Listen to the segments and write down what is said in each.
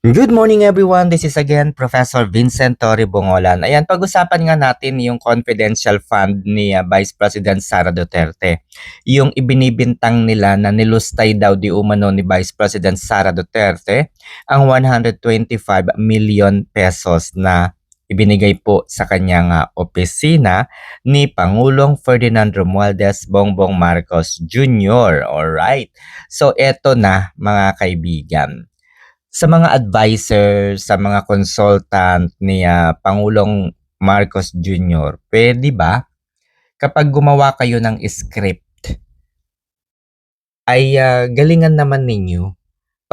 Good morning everyone. This is again Professor Vincent Torre Bongolan. Ayan, pag-usapan nga natin yung confidential fund ni Vice President Sara Duterte. Yung ibinibintang nila na nilustay daw di umano ni Vice President Sara Duterte ang 125 million pesos na ibinigay po sa kanyang opisina ni Pangulong Ferdinand Romualdez Bongbong Marcos Jr. Alright. So eto na mga kaibigan, sa mga advisor, sa mga consultant ni Pangulong Marcos Jr., pwede ba kapag gumawa kayo ng script ay galingan naman ninyo,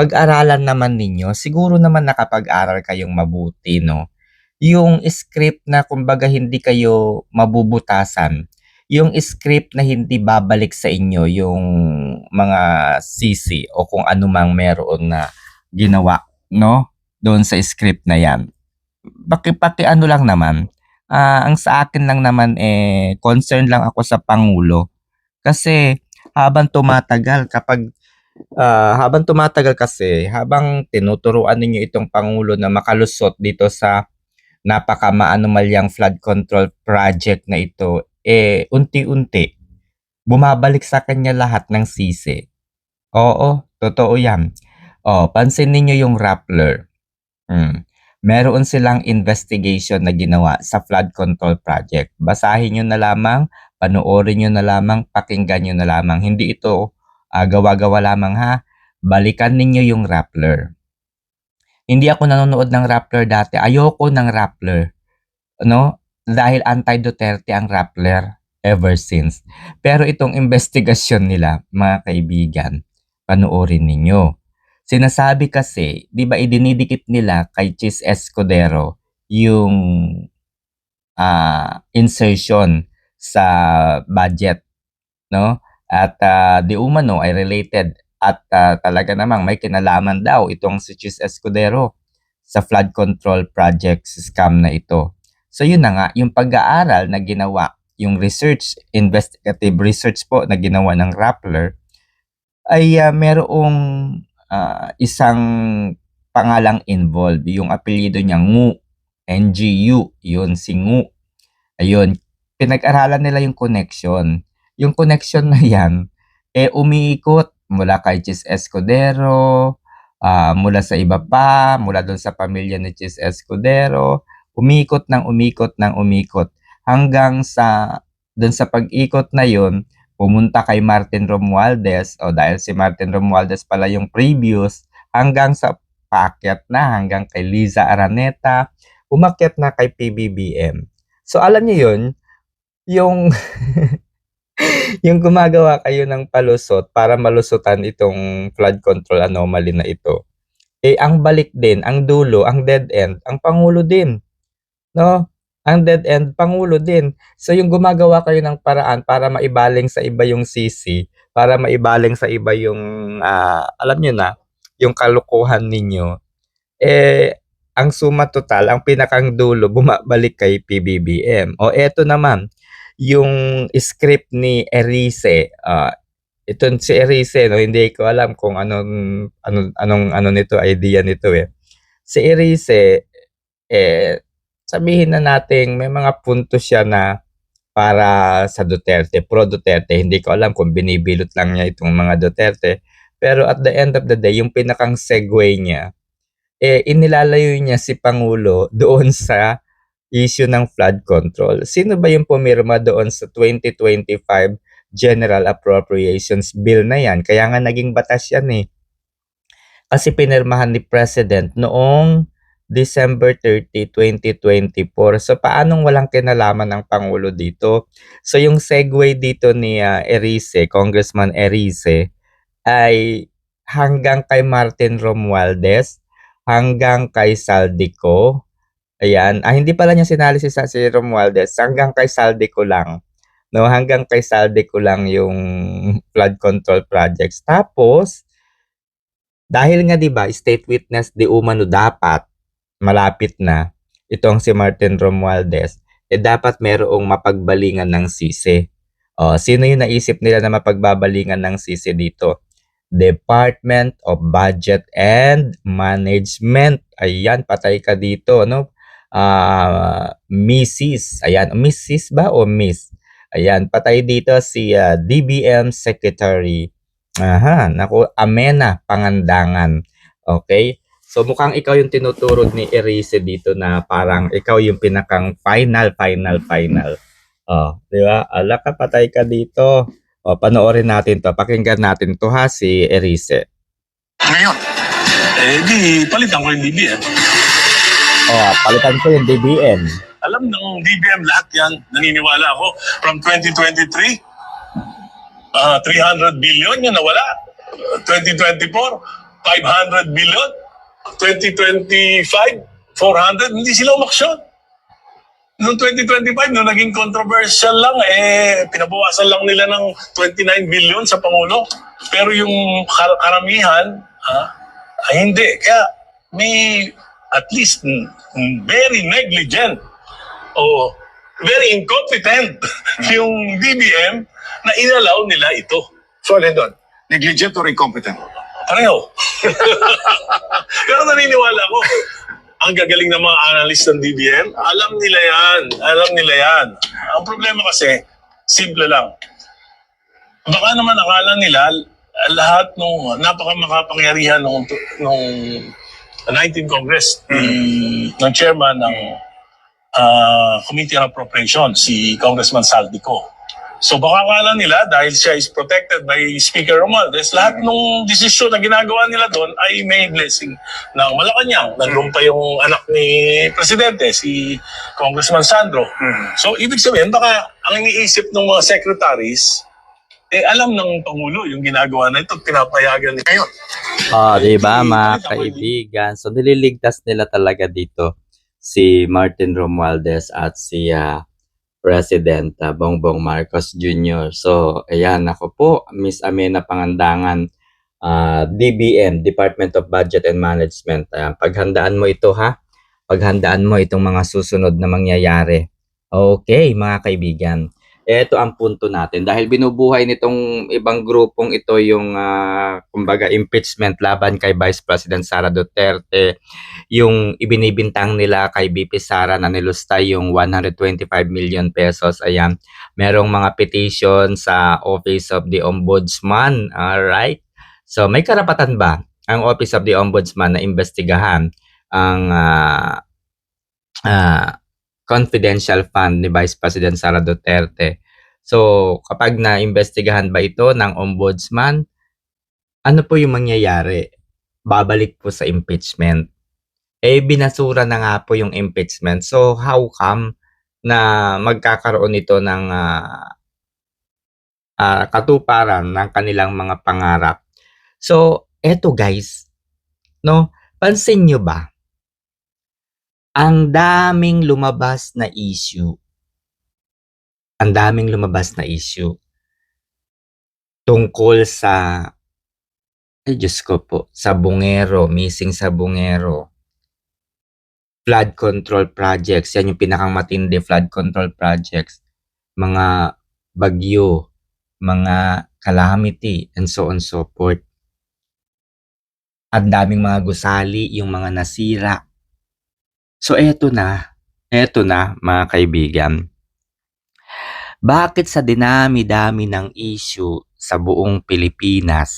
pag-aralan naman ninyo, siguro naman nakapag-aral kayong mabuti, no? Yung script na kumbaga hindi kayo mabubutasan, yung script na hindi babalik sa inyo yung mga sisi o kung ano mang meron na ginawa, no? Doon sa script na yan. Paki ano lang naman, ang sa akin lang naman concern lang ako sa Pangulo. Kasi habang tumatagal kasi, habang tinuturuan ninyo itong Pangulo na makalusot dito sa napaka-maanomalyang flood control project na ito, unti-unti bumabalik sa kanya lahat ng sisi. Oo, totoo yan. Pansin ninyo yung Rappler. Meron silang investigation na ginawa sa flood control project. Basahin nyo na lamang, panoorin nyo na lamang, pakinggan nyo na lamang. Hindi ito gawa-gawa lamang ha. Balikan ninyo yung Rappler. Hindi ako nanonood ng Rappler dati. Ayoko ng Rappler. No? Dahil anti-Duterte ang Rappler ever since. Pero itong investigasyon nila, mga kaibigan, panoorin ninyo. Sinasabi kasi, 'di ba idinidikit nila kay Chis Escudero yung insertion sa budget, no? At di umano ay related at talaga namang may kinalaman daw itong si Chis Escudero sa flood control project scam na ito. So yun na nga, yung pag-aaral na ginawa, yung research, investigative research po na ginawa ng Rappler ay merong isang pangalang involved. Yung apelyido niya Ngu, NGU, yun si Ngu. Ayun, pinag-aralan nila yung connection. Yung connection na yan, umiikot mula kay Chis Escudero, mula sa iba pa, mula doon sa pamilya ni Chis Escudero, umikot ng umikot ng umikot hanggang sa doon sa pag-ikot na yun, pumunta kay Martin Romualdez o dahil si Martin Romualdez pala yung previous hanggang sa paakyat na hanggang kay Liza Araneta, umakyat na kay PBBM. So alam niyo yun, yung yung gumagawa kayo ng palusot para malusutan itong flood control anomaly na ito. Ang balik din, ang dulo, ang dead end, ang Pangulo din, no? Ang dead end, Pangulo din. So yung gumagawa kayo ng paraan para maibaling sa iba yung sisi, para maibaling sa iba yung, alam niyo na, yung kalukuhan ninyo, ang suma total, ang pinakang dulo, bumabalik kay PBBM. O eto naman, yung script ni Erice, ito si Erice, no, hindi ko alam kung anong nito, idea nito eh. Si Erice, sabihin na natin may mga punto siya na para sa Duterte, pro Duterte. Hindi ko alam kung binibilot lang niya itong mga Duterte. Pero at the end of the day, yung pinakang segue niya, inilalayo niya si Pangulo doon sa issue ng flood control. Sino ba yung pumirma doon sa 2025 General Appropriations Bill na yan? Kaya nga naging batas yan eh. Kasi pinirmahan ni President noong December 30, 2024. So paanong walang kinalaman ng Pangulo dito? So yung segue dito ni Erice, Congressman Erice, ay hanggang kay Martin Romualdez, hanggang kay Saldico. Ayan, hindi pala niya sinali si Romualdez, hanggang kay Saldico lang. No, hanggang kay Saldico lang yung flood control projects. Tapos, dahil nga 'di ba, state witness di umano dapat malapit na itong si Martin Romualdez, dapat merong mapagbalingan ng sisi. Sino yung naisip nila na mapagbabalingan ng sisi dito? Department of Budget and Management. Ayan, patay ka dito, no? Mrs. Ayan, Mrs. ba o Miss? Ayan, patay dito si DBM Secretary. Aha, naku, Amena Pangandangan. Okay? So mukhang ikaw yung tinuturod ni Erice dito na parang ikaw yung pinakang final. Oh, di ba? Ala ka, patay ka dito. O, panoorin natin to. Pakinggan natin to ha, si Erice. Ngayon, di palitan ko yung DBM. Oh, palitan ko yung DBM. Alam ng DBM lahat yan. Naniniwala ako. From 2023, 300 billion yung nawala. 2024, 500 billion. 2025, 400. Hindi sila umaksyon. Noong 2025, nung naging controversial lang, pinabawasan lang nila ng 29 billion sa Pangulo. Pero yung karamihan, ay hindi. Kaya may at least very negligent o very incompetent yung DBM na inalaw nila ito. So, alin doon? Negligent or incompetent? Pareho. Pero naniniwala ko, ang gagaling ng mga analyst ng DBM, alam nila yan. Ang problema kasi, simple lang. Baka naman akala nila, lahat ng napakamakapangyarihan nung 19th Congress, ng chairman ng Committee on Appropriations, si Congressman Saldico. So baka akala nila dahil siya is protected by Speaker Romualdez, lahat ng desisyon na ginagawa nila doon ay may blessing ng Malacanang. Nandun pa yung anak ni Presidente, si Congressman Sandro. So ibig sabihin, baka ang iniisip ng mga secretaries, alam ng Pangulo yung ginagawa na ito, pinapayagan nila ngayon. Di ba mga kaibigan? So nililigtas nila talaga dito si Martin Romualdez at si President Bongbong Marcos Jr. So, ayan, ako po, Miss Amena Pangandangan, DBM, Department of Budget and Management. Ayan, paghandaan mo ito ha. Paghandaan mo itong mga susunod na mangyayari. Okay, mga kaibigan. Ito ang punto natin. Dahil binubuhay nitong ibang grupong ito yung, kumbaga, impeachment laban kay Vice President Sara Duterte, yung ibinibintang nila kay BP Sara na nilustay yung 125 million pesos. Ayan, merong mga petition sa Office of the Ombudsman. Alright? So, may karapatan ba ang Office of the Ombudsman na imbestigahan ang confidential fund ni Vice President Sara Duterte? So, kapag na-imbestigahan ba ito ng Ombudsman, ano po yung mangyayari? Babalik po sa impeachment. Binasura na nga po yung impeachment. So, how come na magkakaroon ito ng katuparan ng kanilang mga pangarap? So, eto guys, no? Pansin nyo ba? Ang daming lumabas na issue. Tungkol sa, Diyos ko po, Sabongero, missing Sabongero. Flood control projects, yan yung pinakang matindi, flood control projects. Mga bagyo, mga calamity, and so on so forth. Ang daming mga gusali, yung mga nasira. So eto na mga kaibigan. Bakit sa dinami-dami ng issue sa buong Pilipinas,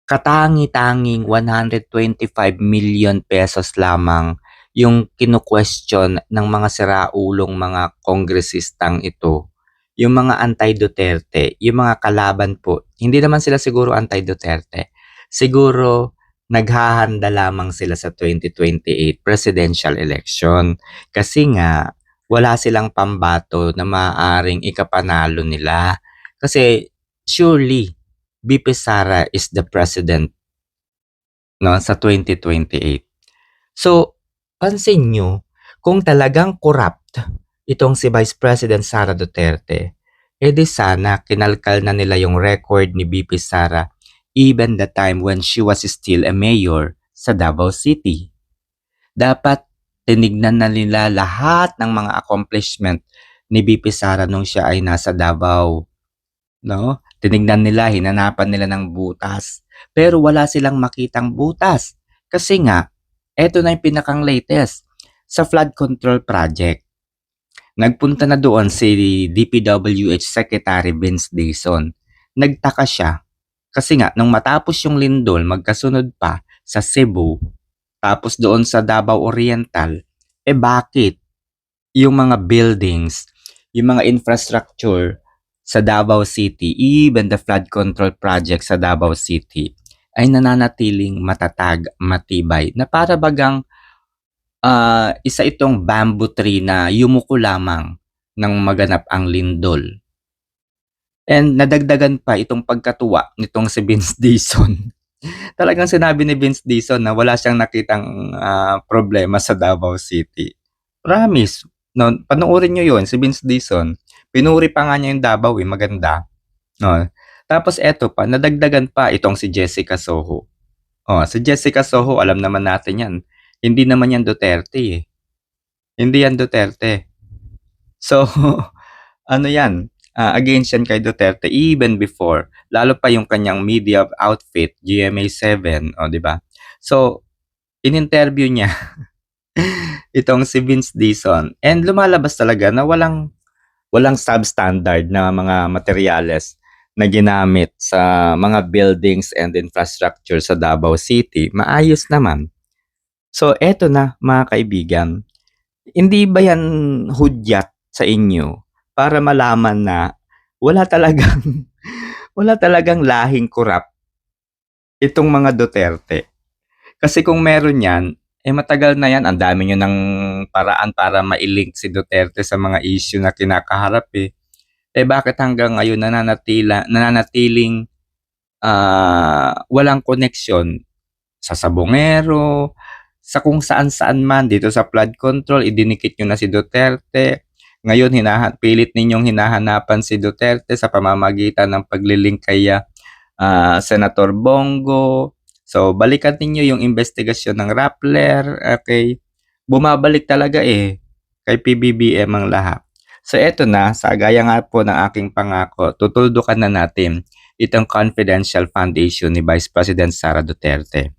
katangi-tanging 125 million pesos lamang yung kinu-question ng mga siraulong mga kongresistang ito, yung mga anti-Duterte, yung mga kalaban po, hindi naman sila siguro anti-Duterte, siguro naghahanda lamang sila sa 2028 presidential election kasi nga wala silang pambato na maaaring ikapanalo nila kasi surely BP Sara is the president, no, sa 2028. So, pansin nyo, kung talagang corrupt itong si Vice President Sara Duterte, di sana kinalkal na nila yung record ni BP Sara even the time when she was still a mayor sa Davao City. Dapat tinignan na nila lahat ng mga accomplishment ni BP Sara nung siya ay nasa Davao, no? Tinignan nila, hinanapan nila ng butas. Pero wala silang makitang butas. Kasi nga, eto na yung pinakang latest sa flood control project. Nagpunta na doon si DPWH Secretary Vince Dizon. Nagtaka siya kasi nga nung matapos yung lindol magkasunod pa sa Cebu tapos doon sa Davao Oriental, bakit yung mga buildings, yung mga infrastructure sa Davao City, even the flood control project sa Davao City ay nananatiling matatag, matibay na para bagang isa itong bamboo tree na yumuko lamang nang maganap ang lindol. And nadagdagan pa itong pagkatuwa nitong si Vince Dizon. Talagang sinabi ni Vince Dizon na wala siyang nakitang problema sa Davao City. Promise. No, panoorin nyo yun, si Vince Dizon. Pinuri pa nga niya yung Davao maganda. No. Tapos eto pa, nadagdagan pa itong si Jessica Soho. Si Jessica Soho, alam naman natin yan. Hindi naman yan Duterte eh. Hindi yan Duterte. So, ano yan? Against yan kay Duterte even before. Lalo pa yung kanyang media outfit, GMA7, di ba? So, in-interview niya itong si Vince Dizon and lumalabas talaga na walang substandard na mga materyales na ginamit sa mga buildings and infrastructure sa Davao City. Maayos naman. So, eto na mga kaibigan. Hindi ba yan hudyat sa inyo para malaman na wala talagang lahing korap itong mga Duterte? Kasi kung meron yan, matagal na yan. Ang dami nyo ng paraan para mailink si Duterte sa mga issue na kinakaharap bakit hanggang ngayon nananatiling walang koneksyon sa sabongero, sa kung saan-saan man dito sa flood control, idinikit nyo na si Duterte. Ngayon, pilit ninyong hinahanapan si Duterte sa pamamagitan ng paglilink kay Senator Bongo. So, balikan ninyo yung investigasyon ng Rappler. Okay? Bumabalik talaga kay PBBM ang lahat. So, eto na, sa gaya nga po ng aking pangako, tutuldukan na natin itong confidential foundation ni Vice President Sara Duterte.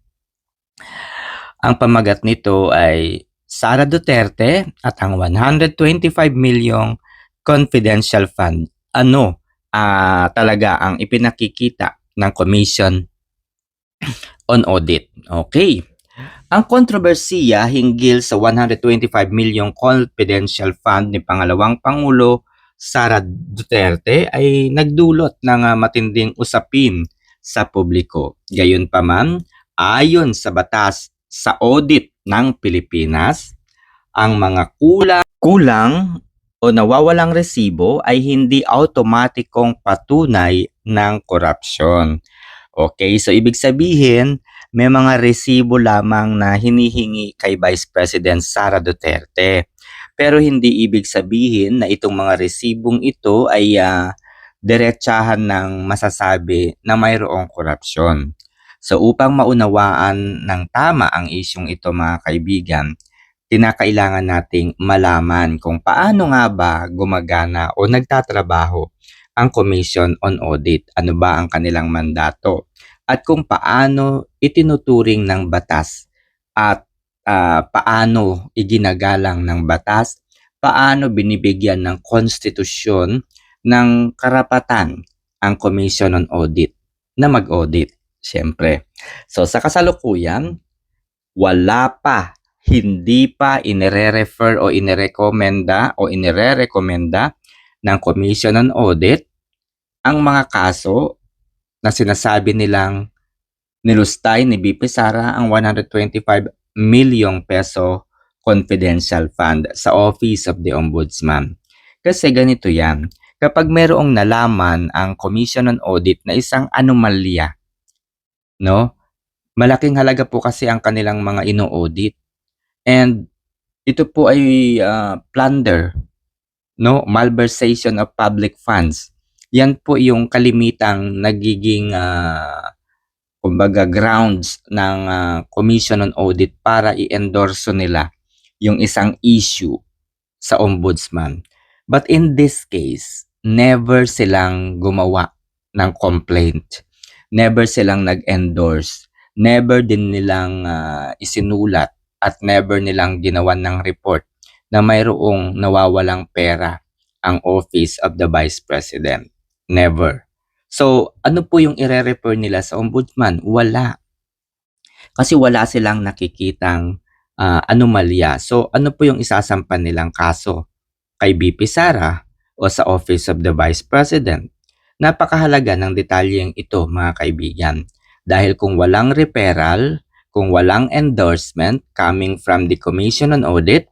Ang pamagat nito ay Sara Duterte at ang 125 milyong confidential fund. Ano talaga ang ipinakikita ng Commission on Audit? Okay. Ang kontrobersiya hinggil sa 125 milyong confidential fund ni Pangalawang Pangulo Sara Duterte ay nagdulot ng matinding usapin sa publiko. Gayunpaman, ayon sa batas sa audit ng Pilipinas, ang mga kulang o nawawalang resibo ay hindi automatikong patunay ng korupsyon. Okay, so ibig sabihin, may mga resibo lamang na hinihingi kay Vice President Sara Duterte. Pero hindi ibig sabihin na itong mga resibong ito ay diretsahan ng masasabi na mayroong korupsyon. So upang maunawaan ng tama ang isyong ito mga kaibigan, kinakailangan nating malaman kung paano nga ba gumagana o nagtatrabaho ang Commission on Audit. Ano ba ang kanilang mandato? At kung paano itinuturing ng batas at paano iginagalang ng batas, paano binibigyan ng konstitusyon ng karapatan ang Commission on Audit na mag-audit, siyempre. So sa kasalukuyan, hindi pa inire-refer o inirekomenda ng Commission on Audit ang mga kaso na sinasabi nilang nilustay ni BP Sara ang 125 milyong peso confidential fund sa Office of the Ombudsman. Kasi ganito yan, kapag mayroong nalaman ang Commission on Audit na isang anomalya, no? Malaking halaga po kasi ang kanilang mga ino-audit. And ito po ay plunder, no? Malversation of public funds. Yan po yung kalimitang nagiging kumbaga grounds ng Commission on Audit para i-endorso nila yung isang issue sa ombudsman. But in this case, never silang gumawa ng complaint. Never silang nag-endorse. Never din nilang isinulat at never nilang ginawan ng report na mayroong nawawalang pera ang Office of the Vice President. Never. So, ano po yung ire-refer nila sa ombudsman? Wala. Kasi wala silang nakikitang anomalya. So, ano po yung isasampan nilang kaso? Kay BP Sara o sa Office of the Vice President? Napakahalaga ng detalyeng ito, mga kaibigan. Dahil kung walang referral, kung walang endorsement coming from the Commission on Audit,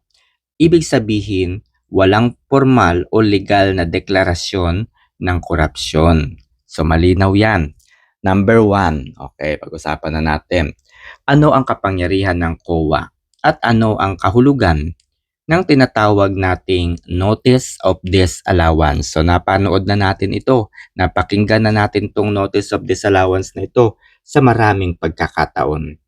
ibig sabihin walang formal o legal na deklarasyon ng korupsyon. So malinaw yan. Number 1, okay, pag-usapan na natin. Ano ang kapangyarihan ng COA at ano ang kahulugan ng tinatawag nating Notice of Disallowance. So napanood na natin ito, napakinggan na natin tong Notice of Disallowance na ito sa maraming pagkakataon.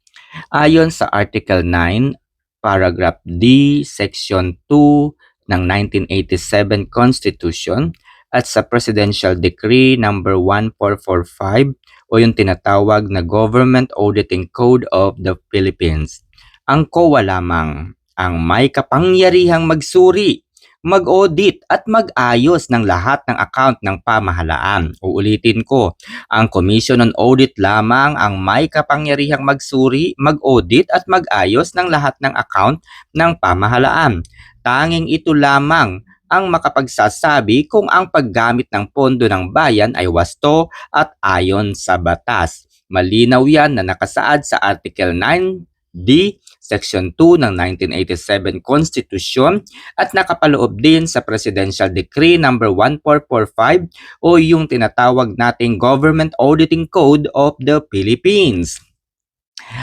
Ayon sa Article 9, Paragraph D, Section 2 ng 1987 Constitution at sa Presidential Decree number 1445 o yung tinatawag na Government Auditing Code of the Philippines. Ang COA lamang ang may kapangyarihang magsuri, mag-audit at mag-ayos ng lahat ng account ng pamahalaan. Uulitin ko, ang Commission on Audit lamang ang may kapangyarihang magsuri, mag-audit at mag-ayos ng lahat ng account ng pamahalaan. Tanging ito lamang ang makapagsasabi kung ang paggamit ng pondo ng bayan ay wasto at ayon sa batas. Malinaw yan na nakasaad sa Article 9D, Section 2 ng 1987 Constitution at nakapaloob din sa Presidential Decree number 1445 o yung tinatawag nating Government Auditing Code of the Philippines.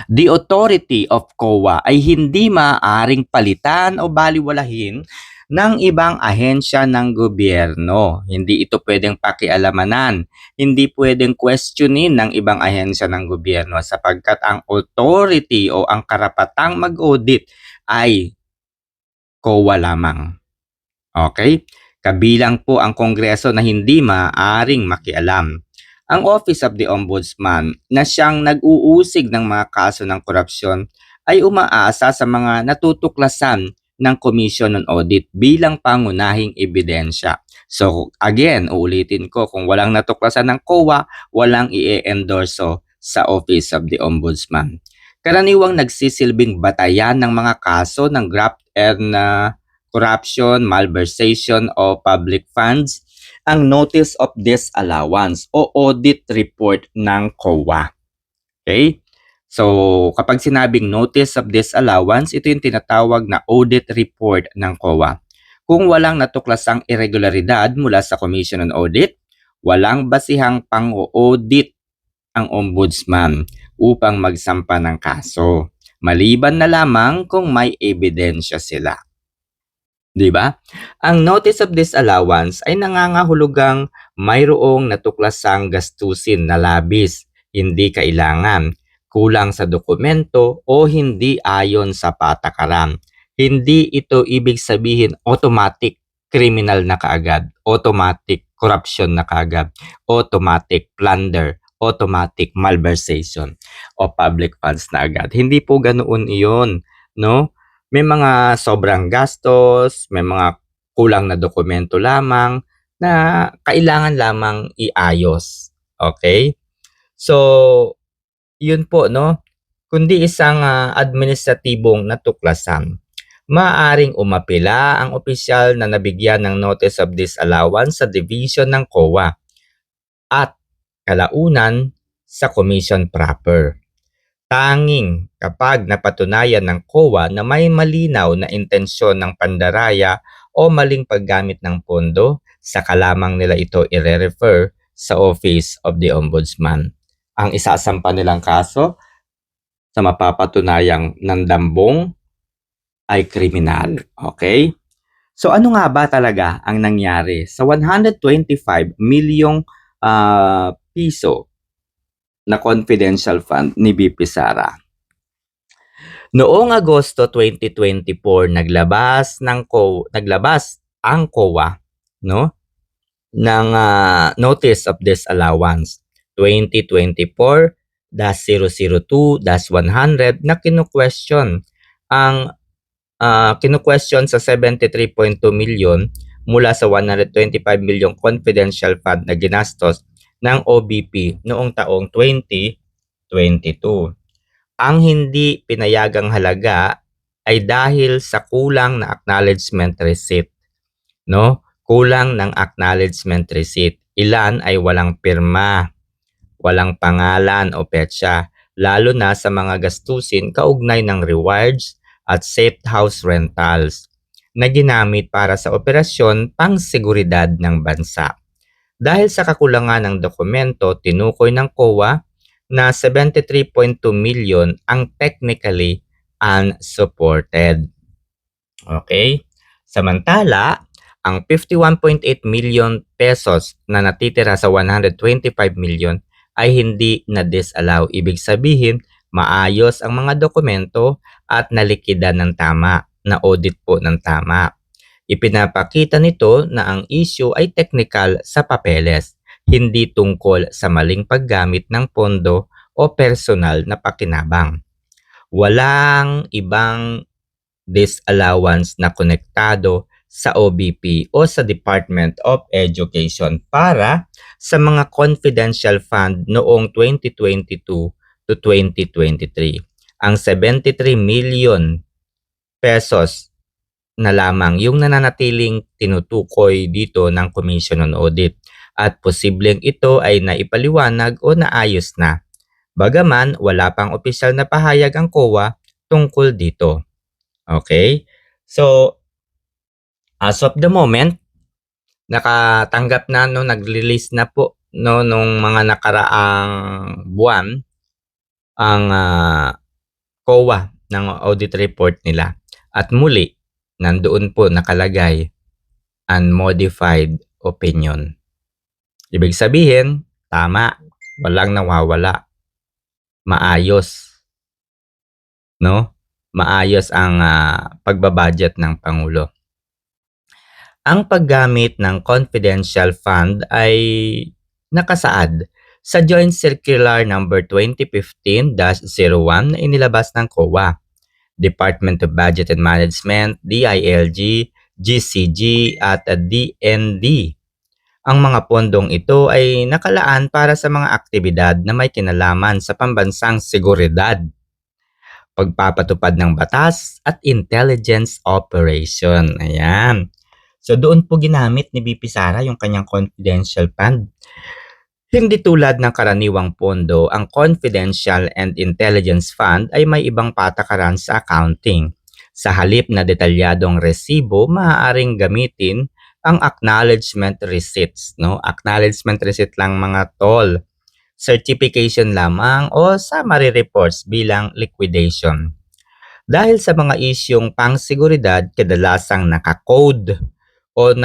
The authority of COA ay hindi maaaring palitan o baliwalahin ng ibang ahensya ng gobyerno. Hindi ito pwedeng pakialamanan. Hindi pwedeng questionin ng ibang ahensya ng gobyerno sapagkat ang authority o ang karapatang mag-audit ay COA lamang. Okay? Kabilang po ang Kongreso na hindi maaaring makialam. Ang Office of the Ombudsman na siyang nag-uusig ng mga kaso ng korupsyon ay umaasa sa mga natutuklasan ng Commission on Audit bilang pangunahing ebidensya. So again, uulitin ko, kung walang natuklasan ng COA, walang i-endorso sa Office of the Ombudsman. Karaniwang nagsisilbing batayan ng mga kaso ng graft and corruption, malversation o public funds ang Notice of Disallowance o Audit Report ng COA. Okay? So, kapag sinabing Notice of Disallowance, ito yung tinatawag na Audit Report ng COA. Kung walang natuklasang irregularidad mula sa Commission on Audit, walang basihang pang-audit ang Ombudsman upang magsampa ng kaso. Maliban na lamang kung may ebidensya sila. Diba? Ang Notice of Disallowance ay nangangahulugang mayroong natuklasang gastusin na labis, hindi kailangan, kulang sa dokumento o hindi ayon sa patakaran. Hindi ito ibig sabihin automatic criminal na kaagad, automatic corruption na kaagad, automatic plunder, automatic malversation o public funds na agad. Hindi po ganoon iyon, no? May mga sobrang gastos, may mga kulang na dokumento lamang na kailangan lamang iayos. Okay? So, yun po, no? Kundi isang administratibong natuklasan. Maaring umapila ang opisyal na nabigyan ng Notice of Disallowance sa division ng COA at kalaunan sa commission proper. Tanging kapag napatunayan ng COA na may malinaw na intensyon ng pandaraya o maling paggamit ng pondo, saka lamang nila ito i-refer sa Office of the Ombudsman. Ang isasampa nilang kaso sa mapapatunayang nandambong ay kriminal. Okay? So ano nga ba talaga ang nangyari sa 125 milyong piso na confidential fund ni BP Sara? Noong Agosto 2024, naglabas ang COA, no? ng Notice of Disallowance 2024-002-100 na kinu-question ang kinu-question sa 73.2 milyon mula sa 125 milyong confidential fund na ginastos ng OBP noong taong 2022. Ang hindi pinayagang halaga ay dahil sa kulang na acknowledgement receipt, no? Kulang ng acknowledgement receipt. Ilan ay walang pirma, walang pangalan o petsa, lalo na sa mga gastusin kaugnay ng rewards at safe house rentals na ginamit para sa operasyon pang-seguridad ng bansa. Dahil sa kakulangan ng dokumento, tinukoy ng COA na 73.2 million ang technically unsupported. Okay? Samantala, ang 51.8 million pesos na natitira sa 125 million ay hindi na-disallow. Ibig sabihin, maayos ang mga dokumento at nalikida ng tama, na audit po ng tama. Ipinapakita nito na ang issue ay technical sa papeles, hindi tungkol sa maling paggamit ng pondo o personal na pakinabang. Walang ibang disallowance na konektado sa OBP o sa Department of Education para sa mga confidential fund noong 2022 to 2023. Ang 73 million pesos na lamang yung nananatiling tinutukoy dito ng Commission on Audit at posibleng ito ay naipaliwanag o naayos na. Bagaman wala pang opisyal na pahayag ang COA tungkol dito. Okay? So, as of the moment, nakatanggap na, no, nag-release na po, no, nung mga nakaraang buwan ang COA ng audit report nila. At muli, nandoon po nakalagay unmodified opinion. Ibig sabihin, tama, walang nawawala. Maayos, no? Maayos ang pagbabudget ng Pangulo. Ang paggamit ng confidential fund ay nakasaad sa Joint Circular number 2015-01 na inilabas ng COA, Department of Budget and Management, DILG, GCG at DND. Ang mga pondong ito ay nakalaan para sa mga aktibidad na may kinalaman sa pambansang seguridad, pagpapatupad ng batas at intelligence operation. Ayan. So doon po ginamit ni BP Sara yung kanyang confidential fund. Hindi tulad ng karaniwang pondo, ang confidential and intelligence fund ay may ibang patakaran sa accounting. Sa halip na detalyadong resibo, maaaring gamitin ang acknowledgement receipts, no? Acknowledgement receipt lang mga tol. Certification lamang o summary reports bilang liquidation. Dahil sa mga isyong pang-seguridad, kadalasang naka-code o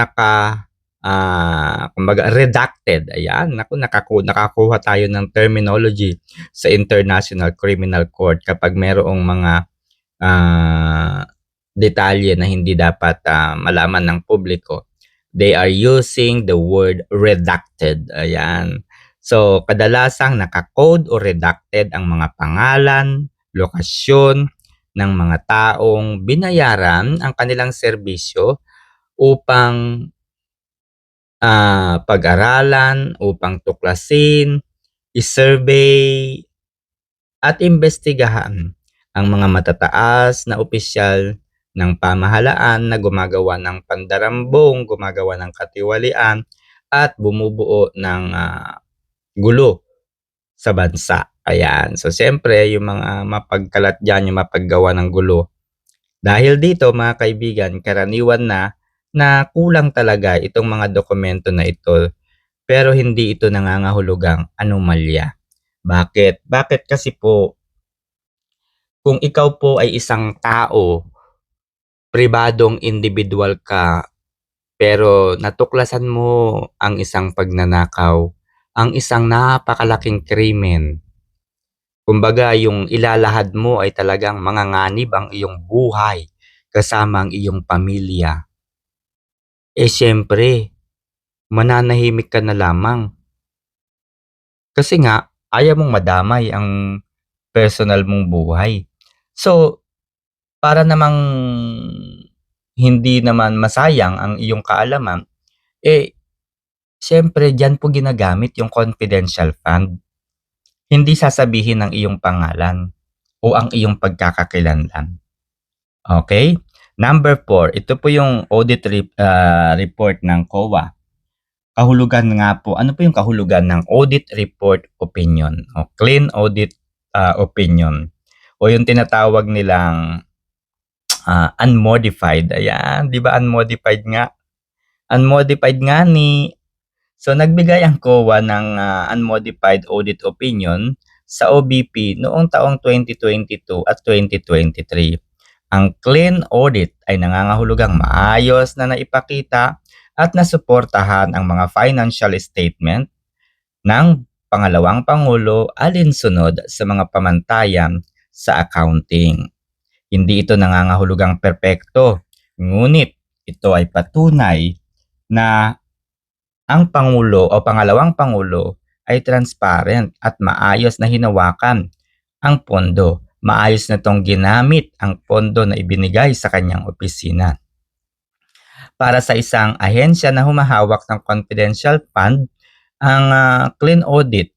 kumbaga redacted. Ayan, nakakuha tayo ng terminology sa International Criminal Court kapag mayroong mga detalye na hindi dapat malaman ng publiko. They are using the word redacted. Ayan. So, kadalasang naka-code o redacted ang mga pangalan, lokasyon ng mga taong binayaran ang kanilang serbisyo upang pag-aralan, upang tuklasin, i-survey, at imbestigahan ang mga matataas na opisyal ng pamahalaan na gumagawa ng pandarambong, gumagawa ng katiwalian, at bumubuo ng gulo sa bansa. Ayan. So, siyempre, yung mga mapagkalat dyan, yung mapaggawa ng gulo. Dahil dito, mga kaibigan, karaniwan na kulang talaga itong mga dokumento na ito, pero hindi ito nangangahulugang anomalya. Bakit? Bakit kasi po, kung ikaw po ay isang tao, pribadong individual ka, pero natuklasan mo ang isang pagnanakaw, ang isang napakalaking krimen, kumbaga yung ilalahad mo ay talagang manganganib ang iyong buhay kasama ang iyong pamilya. Eh syempre, mananahimik ka na lamang. Kasi nga, ayaw mong madamay ang personal mong buhay. So, para namang hindi naman masayang ang iyong kaalaman, siyempre diyan po ginagamit yung confidential fund. Hindi sasabihin ng iyong pangalan o ang iyong pagkakakilanlan. Okay? Number 4, ito po yung audit report ng COA. Kahulugan nga po, ano po yung kahulugan ng audit report opinion o clean audit opinion o yung tinatawag nilang unmodified. Ayan, di ba unmodified nga? Unmodified nga ni. So nagbigay ang COA ng unmodified audit opinion sa OBP noong taong 2022 at 2023. Ang clean audit ay nangangahulugang maayos na naipakita at nasuportahan ang mga financial statement ng pangalawang pangulo alinsunod sa mga pamantayan sa accounting. Hindi ito nangangahulugang perpekto, ngunit ito ay patunay na ang pangulo o pangalawang pangulo ay transparent at maayos na hinawakan ang pondo. Maayos na tong ginamit ang pondo na ibinigay sa kanyang opisina. Para sa isang ahensya na humahawak ng confidential fund, ang clean audit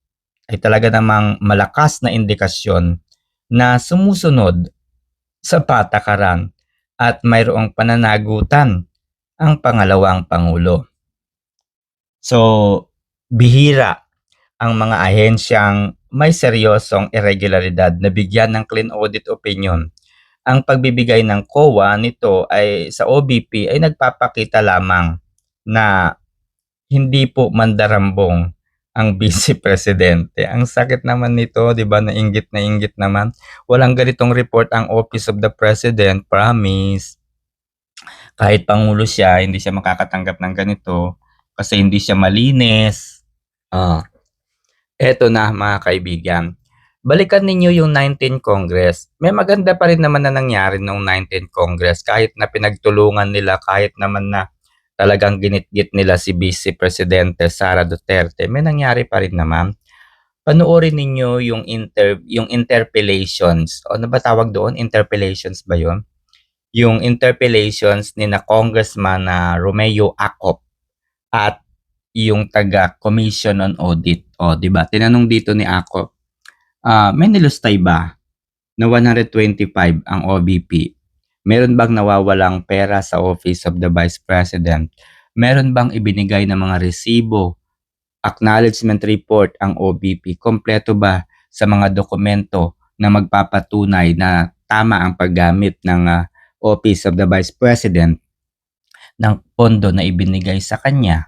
ay talaga namang malakas na indikasyon na sumusunod sa patakaran at mayroong pananagutan ang pangalawang pangulo. So, bihira ang mga ahensyang may seryosong irregularidad na bigyan ng clean audit opinion. Ang pagbibigay ng COA nito ay sa OBP ay nagpapakita lamang na hindi po mandarambong ang Vice Presidente. Ang sakit naman nito, 'di ba? Nainggit naman. Walang ganitong report ang Office of the President, promise. Kahit pangulo siya, hindi siya makakatanggap ng ganito kasi hindi siya malinis. Eto na mga kaibigan. Balikan ninyo yung 19th Congress. May maganda pa rin naman na nangyari noong 19th Congress kahit na pinagtulungan nila, kahit naman na talagang ginitgit nila si Vice Presidente Sara Duterte. May nangyari pa rin naman. Panoorin ninyo yung interpellations. O ano ba tawag doon? Interpellations ba yun? Yung interpellations ni na Congressman Romeo Acop at yung taga Commission on Audit. O, di ba? Tinanong dito ni Acop, may nilustay ba na 125 ang OBP? Meron bang nawawalang pera sa Office of the Vice President? Meron bang ibinigay na mga resibo? Acknowledgement report ang OBP? Kompleto ba sa mga dokumento na magpapatunay na tama ang paggamit ng Office of the Vice President ng pondo na ibinigay sa kanya?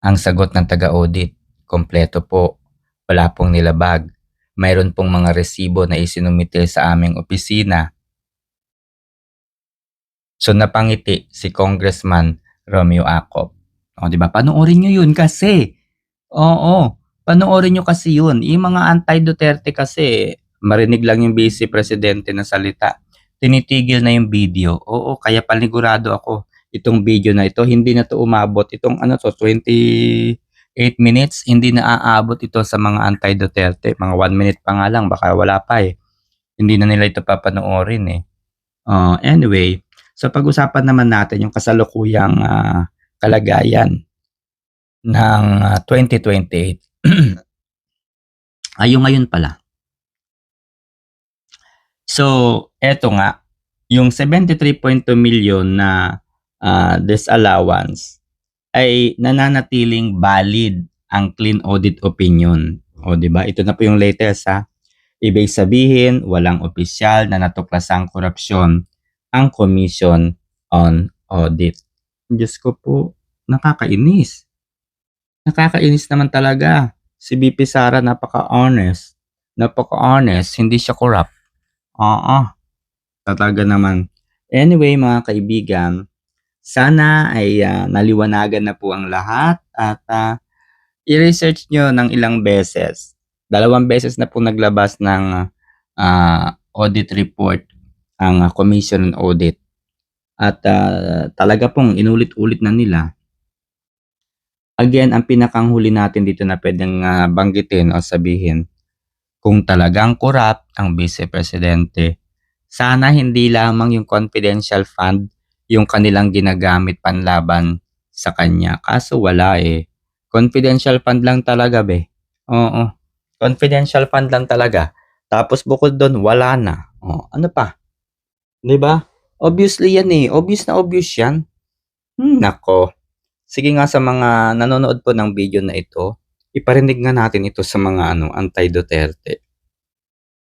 Ang sagot ng taga-audit, kompleto po. Wala pong nilabag. Mayroon pong mga resibo na isinumite sa aming opisina. So napangiti si Congressman Romeo Acop. O, di ba? Panoorin nyo yun kasi. Oo, panoorin nyo kasi yun. Yung mga anti-Duterte kasi, marinig lang yung Vice Presidente na salita. Tinitigil na yung video. Oo, kaya panigurado ako. Itong video na ito, hindi na to umabot. Itong 28 minutes, hindi na aabot ito sa mga anti-Duterte. Mga 1 minute pa nga lang, baka wala pa eh. Hindi na nila ito papanoorin eh. Anyway, so pag-usapan naman natin yung kasalukuyang kalagayan ng 2028. Ayun ngayon pala. So, eto nga, yung 73.2 million na disallowance ay nananatiling valid ang clean audit opinion. O, di ba? Ito na po yung latest ha. Ibig sabihin, walang opisyal na natuklasang korupsyon ang Commission on Audit. Diyos ko po, nakakainis. Nakakainis naman talaga. Si VP Sara napaka-honest. Napaka-honest, hindi siya corrupt. Talaga naman. Anyway, mga kaibigan, sana ay naliwanagan na po ang lahat at i-research nyo ng ilang beses. 2 beses na po naglabas ng audit report ang Commission on Audit. At talaga pong inulit-ulit na nila Again, ang pinakahuli natin dito na pwedeng banggitin o sabihin, kung talagang corrupt ang Vice Presidente, sana hindi lamang yung confidential fund yung kanilang ginagamit panlaban sa kanya. Kaso wala eh. Confidential fund lang talaga be. Oo. Confidential fund lang talaga. Tapos bukod doon, wala na. Oh, ano pa? 'Di ba? Obviously yan eh. Obvious na obvious yan. Nako. Sige nga sa mga nanonood po ng video na ito, iparinig nga natin ito sa mga anti-Duterte.